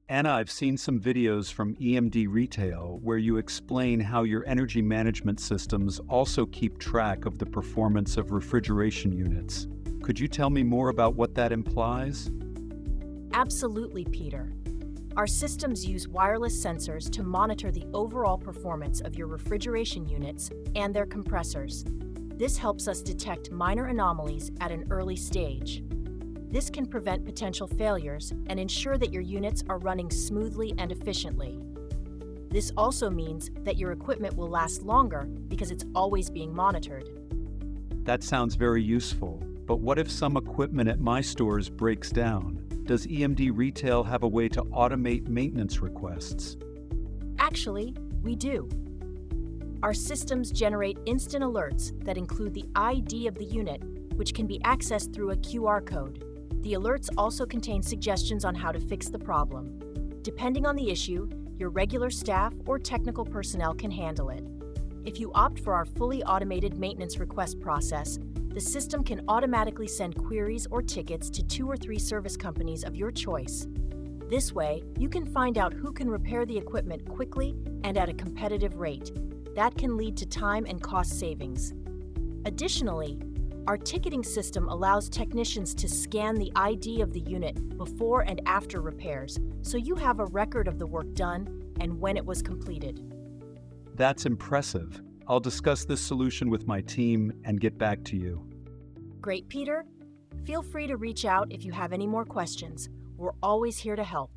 Anna, I've seen some videos from EMD Retail where you explain how your energy management systems also keep track of the performance of refrigeration units. Could you tell me more about what that implies? Absolutely, Peter. Our systems use wireless sensors to monitor the overall performance of your refrigeration units and their compressors. This helps us detect minor anomalies at an early stage. This can prevent potential failures and ensure that your units are running smoothly and efficiently. This also means that your equipment will last longer because it's always being monitored. That sounds very useful, but what if some equipment at my stores breaks down? Does EMD Retail have a way to automate maintenance requests? Actually, we do. Our systems generate instant alerts that include the ID of the unit, which can be accessed through a QR code. The alerts also contain suggestions on how to fix the problem. Depending on the issue, your regular staff or technical personnel can handle it. If you opt for our fully automated maintenance request process, the system can automatically send queries or tickets to 2 or 3 service companies of your choice. This way, you can find out who can repair the equipment quickly and at a competitive rate. That can lead to time and cost savings. Additionally, our ticketing system allows technicians to scan the ID of the unit before and after repairs, so you have a record of the work done and when it was completed. That's impressive. I'll discuss this solution with my team and get back to you. Great, Peter. Feel free to reach out if you have any more questions. We're always here to help.